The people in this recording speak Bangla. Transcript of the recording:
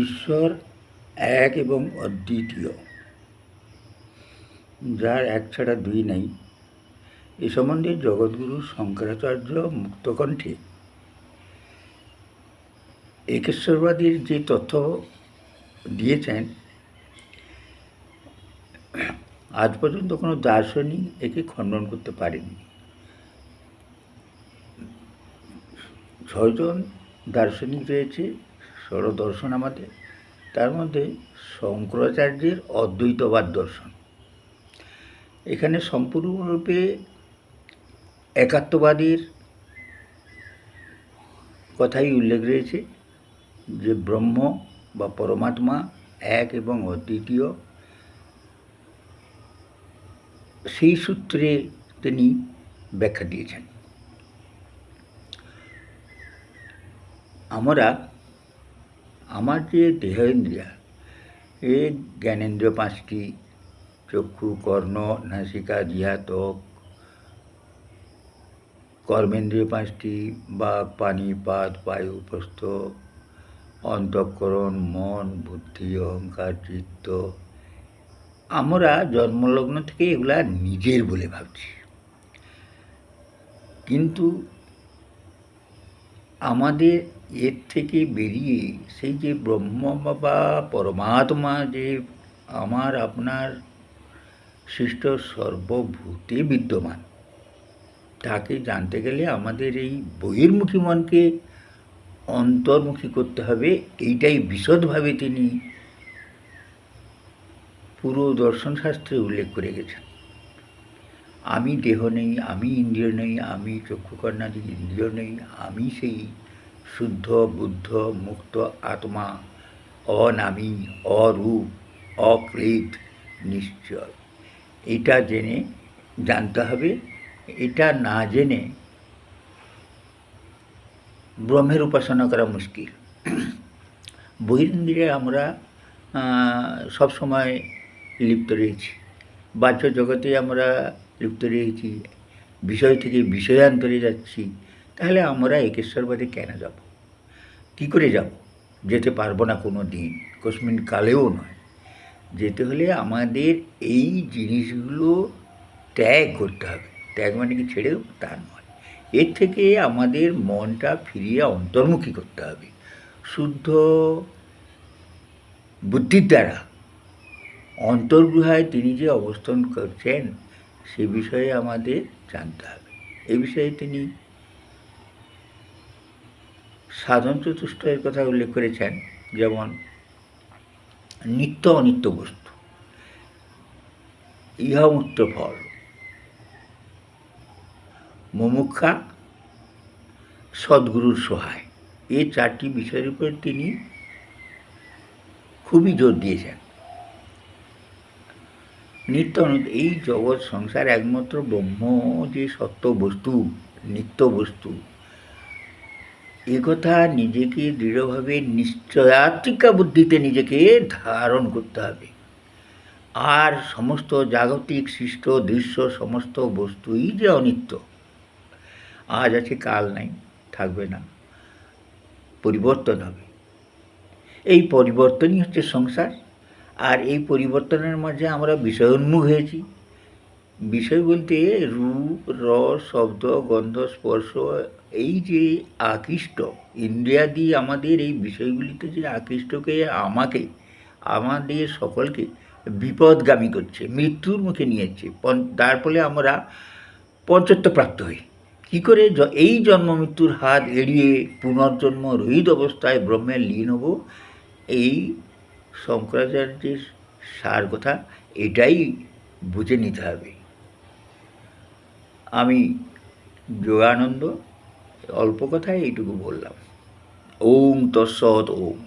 ঈশ্বর এক এবং অদ্বিতীয়, যার এক ছাড়া দুই নাই, এ সম্বন্ধে জগৎগুরু শঙ্করাচার্য মুক্তকণ্ঠে একেশ্বরবাদীর যে তথ্য দিয়েছেন, আজ পর্যন্ত কোনো দার্শনিক একে খণ্ডন করতে পারেনি। 6 জন দার্শনিক রয়েছে ষড়দর্শন আমাদের, তার মধ্যে শঙ্করাচার্যের অদ্বৈতবাদ দর্শন। এখানে সম্পূর্ণরূপে একাত্মবাদীর কথাই উল্লেখ রয়েছে যে ব্রহ্ম বা পরমাত্মা এক এবং অদ্বিতীয়। সেই সূত্রে তিনি ব্যাখ্যা দিয়েছেন। আমার যে দেহেন্দ্রিয়া, এ জ্ঞানেন্দ্রিয় 5টি, চক্ষু, কর্ণ, নাসিকা, জিহ্বা, ত্বক; কর্মেন্দ্রিয় 5টি, বাক, পানি, পাদ, বায়ু, প্রস্থ; অন্তঃকরণ, মন, বুদ্ধি, অহংকার, চিত্ত। আমরা জন্মলগ্ন থেকে এগুলা নিজের বলে ভাবছি, কিন্তু আমাদের এর থেকে বেরিয়ে সেই যে ব্রহ্ম বা পরমাত্মা, যে আমার আপনার সৃষ্ট সর্বভূতে বিদ্যমান, তাকে জানতে গেলে আমাদের এই বহির্মুখী মনকে অন্তর্মুখী করতে হবে। এইটাই বিশদভাবে তিনি পুরো দর্শনশাস্ত্রে উল্লেখ করে গেছেন। আমি দেহ নেই, আমি ইন্দ্রিয় নেই, আমি চক্ষুকর্ণাদি ইন্দ্রিয় নেই, আমি সেই শুদ্ধ বুদ্ধ মুক্ত আত্মা, অনামী, অরূপ, অক্লেদ, নিশ্চয়। এটা জানতে হবে। এটা না জেনে ব্রহ্মের উপাসনা করা মুশকিল। বহিরিন্দ্রিয়ে আমরা সবসময় লিপ্ত রয়েছি, বাহ্য জগতে আমরা লিপ্ত রয়েছি, বিষয় থেকে বিষয়ান্তরে যাচ্ছি। তাহলে আমরা একেশ্বরবাদে কেন যাব? কী করে যাব? যেতে পারবো না কোনো দিন, কস্মিন কালেও নয়। যেতে হলে আমাদের এই জিনিসগুলো ত্যাগ করতে হবে। ত্যাগ মানে কি ছেড়ে দেবো? তা নয়। এর থেকে আমাদের মনটা ফিরিয়ে অন্তর্মুখী করতে হবে। শুদ্ধ বুদ্ধির দ্বারা অন্তর্গুহায় তিনি যে অবস্থান করছেন, সে বিষয়ে আমাদের জানতে হবে। এই বিষয়ে তিনি সাধন চতুষ্টয়ের কথা উল্লেখ করেছেন, যেমন নিত্য অনিত্য বস্তু, ইহমুক্ত ফল, মুমুক্ষা, সদ্গুরুর সহায়। এই 4টি বিষয়ের উপর তিনি খুবই জোর দিয়েছেন। নিত্য অনিত্য, এই জগৎ সংসার একমাত্র ব্রহ্ম যে সত্য বস্তু, নিত্য বস্তু, একথা নিজেকে দৃঢ়ভাবে নিশ্চয়াত্মিকা বুদ্ধিতে নিজেকে ধারণ করতে হবে। আর সমস্ত জাগতিক সৃষ্ট দৃশ্য সমস্ত বস্তুই যে অনিত্য, আজ আছে কাল নাই, থাকবে না, পরিবর্তন হবে। এই পরিবর্তনই হচ্ছে সংসার। আর এই পরিবর্তনের মাঝে আমরা বিষয়োন্মুখ হয়েছি। বিষয় বলতে রূপ, রস, শব্দ, গন্ধ, স্পর্শ, এই যে আকৃষ্ট ইন্দ্রিয়াদি আমাদের এই বিষয়গুলিতে যে আকৃষ্টকে আমাকে, আমাদের সকলকে বিপদগামী করছে, মৃত্যুর মুখে নিয়েছে। তার ফলে আমরা পঞ্চত্ব প্রাপ্ত হই। কী করে এই জন্ম মৃত্যুর হাত এড়িয়ে পুনর্জন্ম রহিত অবস্থায় ব্রহ্মের লীন হব? এই শঙ্করাচার্যের সার কথা এটাই বুঝে নিতে হবে। আমি যোগানন্দ অল্প কথায় এইটুকু বললাম। ওম তৎসৎ। ওম।